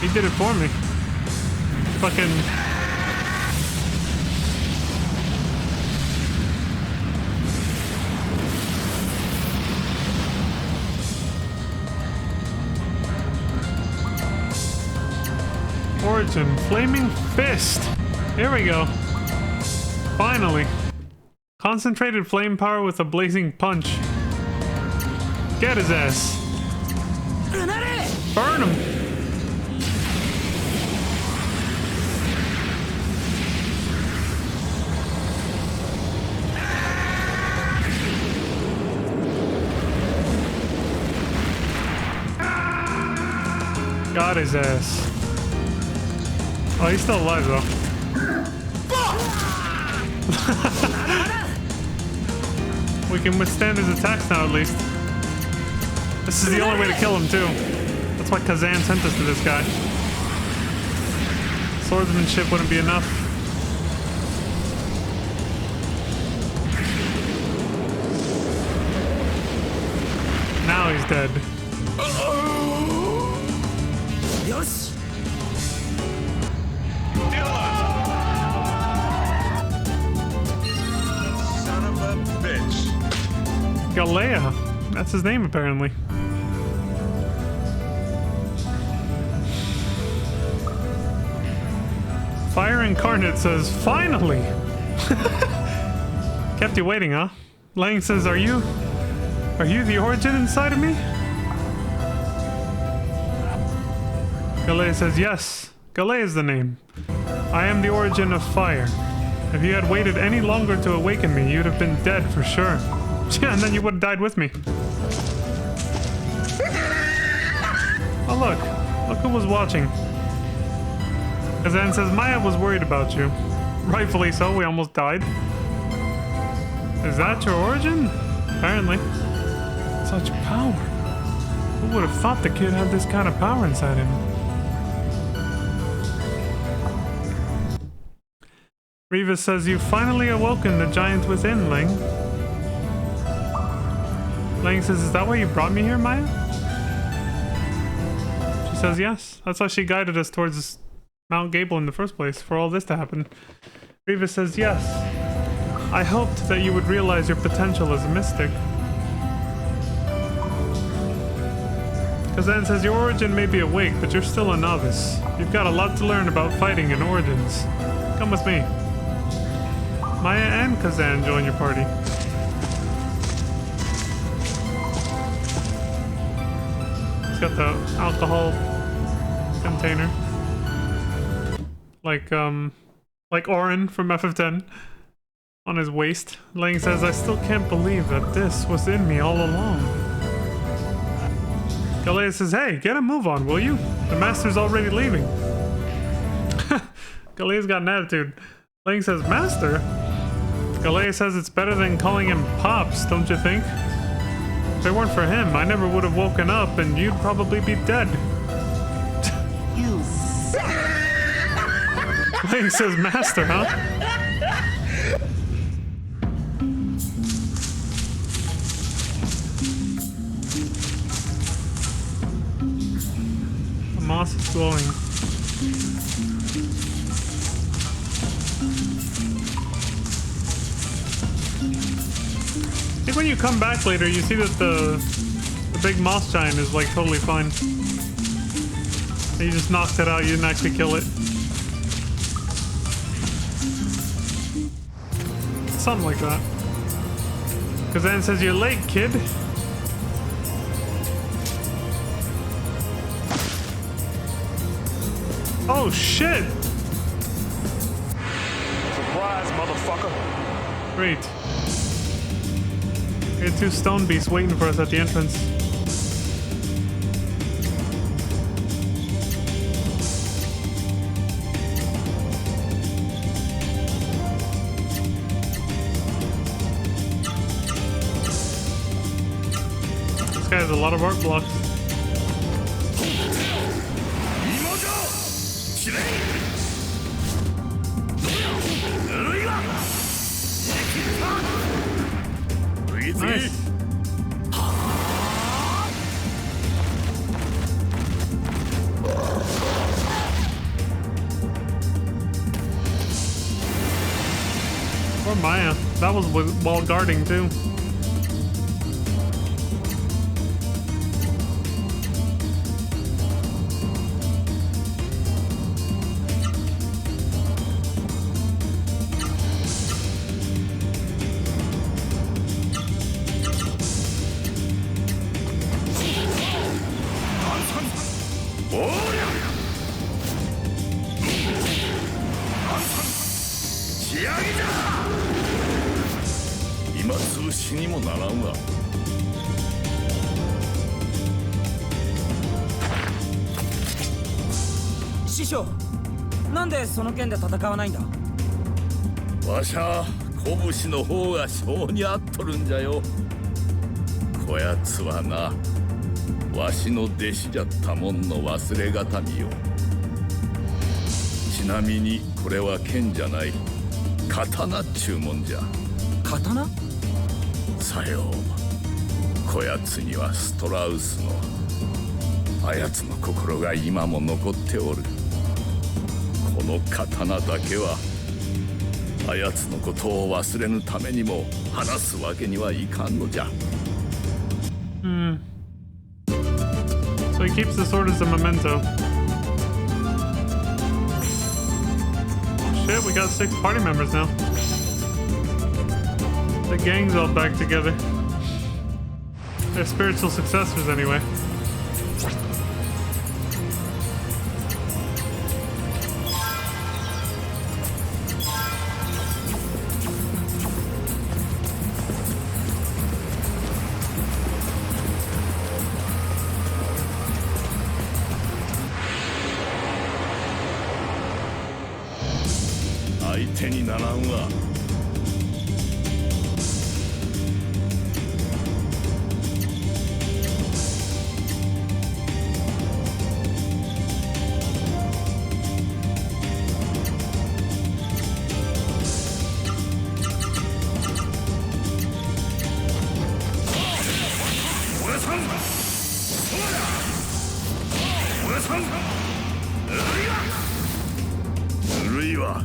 He did it for me. Fucking... Origin, Flaming Fist. Here we go. Finally. Concentrated flame power with a blazing punch. Get his ass. Burn him. Got his ass. Oh, he's still alive though. We can withstand his attacks now at least. This is the only way to kill him too. That's why Kazan sent us to this guy. Swordsmanship wouldn't be enough. Now he's dead. Yosh. Son of a bitch. Legaia. That's his name apparently. Fire Incarnate says, finally! Kept you waiting, huh? Lang says, are you the origin inside of me? Legaia says, yes. Legaia is the name. I am the origin of fire. If you had waited any longer to awaken me, you'd have been dead for sure. Yeah, and then you would have died with me. Oh look, look who was watching. Kazan says, Maya was worried about you. Rightfully so, we almost died. Is that your origin? Apparently. Such power. Who would have thought the kid had this kind of power inside him? Reva says, you've finally awoken the giant within, Ling. Ling says, is that why you brought me here, Maya? She says, yes. That's why she guided us towards Mount Gable in the first place, for all this to happen. Reva says, yes. I hoped that you would realize your potential as a mystic. Kazan says, your origin may be awake, but you're still a novice. You've got a lot to learn about fighting and origins. Come with me. Maya and Kazan join your party. He's got the alcohol container. Like Orin from FF10 on his waist. Lang says, I still can't believe that this was in me all along. Galea says, hey, get a move on, will you? The master's already leaving. Galea's got an attitude. Lang says, master? Galea says it's better than calling him Pops, don't you think? If it weren't for him, I never would have woken up and you'd probably be dead. You Lang says, master, huh? The moss is glowing. I think when you come back later, you see that the big moss giant is like totally fine. And you just knocked it out, you didn't actually kill it. Something like that. Kazan says, you're late, kid. Oh shit! Surprise, motherfucker. Great. We had two stone beasts waiting for us at the entrance. This guy has a lot of art blocks. Nice. Poor Maya. That was while guarding too.師匠、なんでその剣で戦わないんだ。わしゃ拳の方が性に合っとるんじゃよ。こやつはな、わしの弟子じゃったもんの忘れがたみよ。ちなみにこれは剣じゃない、刀っちゅうもんじゃ。刀？さよう。こやつにはストラウスのあやつの心が今も残っておる。この刀だけはあやつのことを忘れぬためにも離すわけにはいかんのじゃ。So he keeps the sword as a memento. Oh shit, we got 6 party members now. The gang's all back together. They're spiritual successors anyway. 手にならんわ。ずるいわ。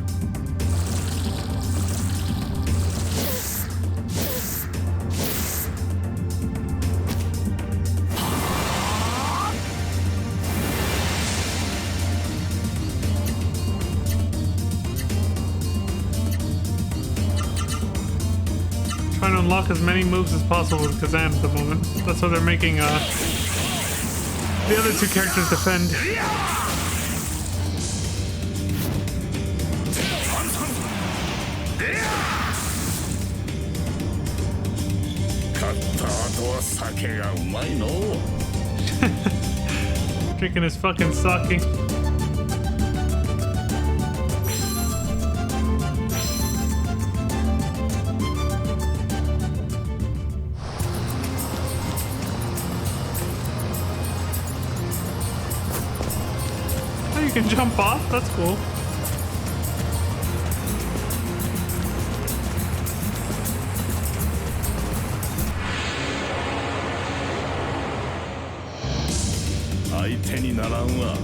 Trying to unlock as many moves as possible with Kazan at the moment. That's why they're making the other two characters defend. 勝った後は酒がうまいの。Drinking his fucking sake. Oh, you can jump off? That's cool. I 相手にならんわ。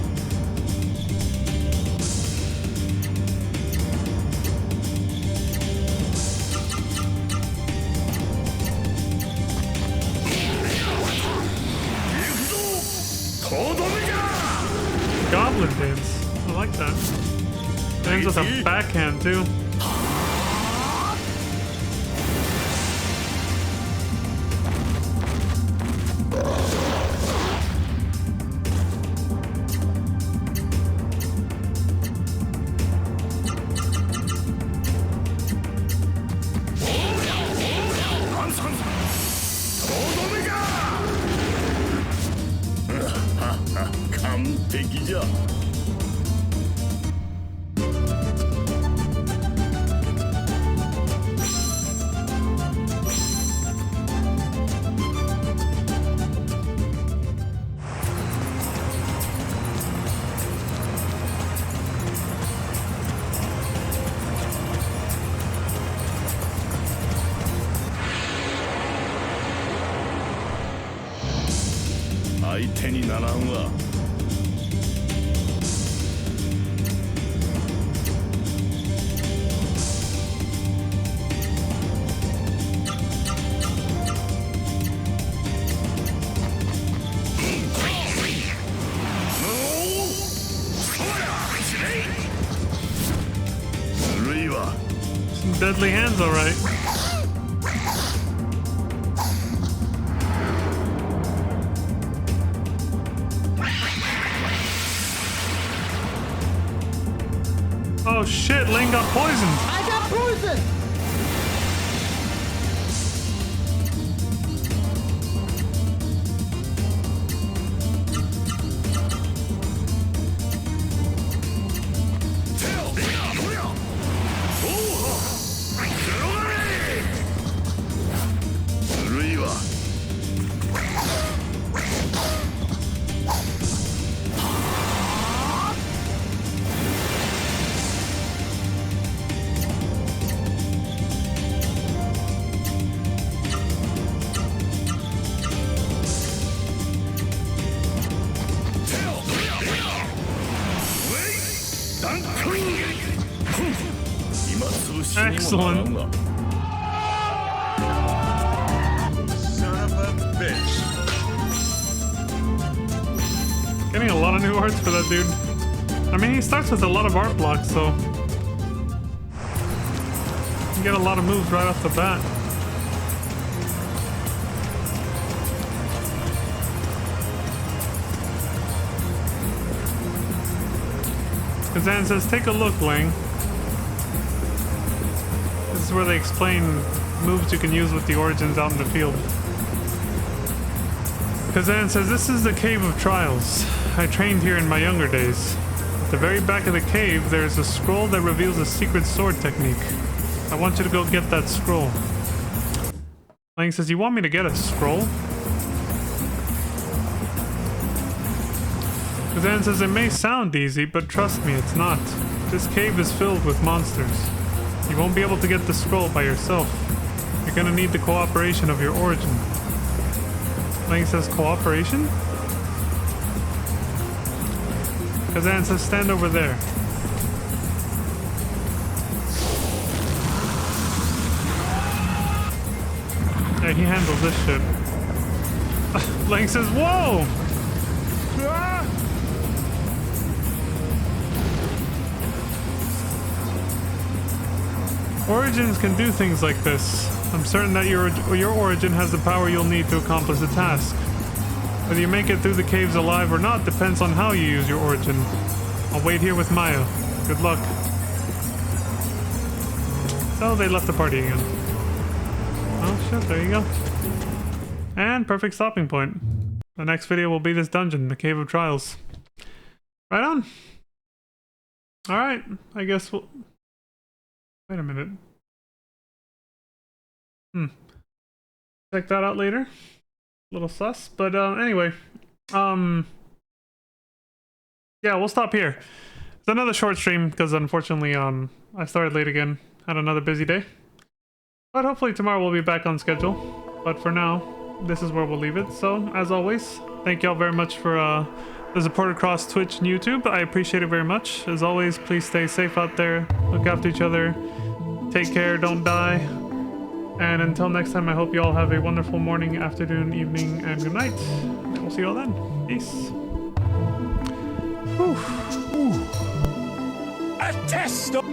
Goblin dance. I like that. It ends with a backhand too.相手にならんわ。ずるいわ。Some deadly hands, all right. Oh shit, Lane got poisoned. I got poisoned! Excellent. Son of a bitch. Getting a lot of new arts for that dude. I mean, he starts with a lot of art blocks, so you can get a lot of moves right off the bat. Kazan says, take a look, Lang. This is where they explain moves you can use with the origins out in the field. Kazan says, this is the Cave of Trials. I trained here in my younger days. At the very back of the cave, there's a scroll that reveals a secret sword technique. I want you to go get that scroll. Lang says, you want me to get a scroll? Kazan says, it may sound easy, but trust me, it's not. This cave is filled with monsters. You won't be able to get the scroll by yourself. You're gonna need the cooperation of your origin. Lang says, cooperation? Kazan says, stand over there. Yeah, he handles this shit. Lang says, whoa! Ah! Origins can do things like this. I'm certain that your origin has the power you'll need to accomplish the task. Whether you make it through the caves alive or not depends on how you use your origin. I'll wait here with Maya. Good luck. So they left the party again. Oh shit, there you go. And perfect stopping point. The next video will be this dungeon, the Cave of Trials. Right on. Alright, I guess we'll... Wait a minute. Check that out later. Little sus, but anyway. Yeah, we'll stop here. It's another short stream because unfortunately I started late again. Had another busy day. But hopefully tomorrow we'll be back on schedule. But for now, this is where we'll leave it. So, as always, thank y'all very much for the support across Twitch and YouTube. I appreciate it very much. As always, please stay safe out there. Look after each other. Take care, don't die. And until next time, I hope you all have a wonderful morning, afternoon, evening, and good night. And we'll see you all then. Peace. Whew. A test of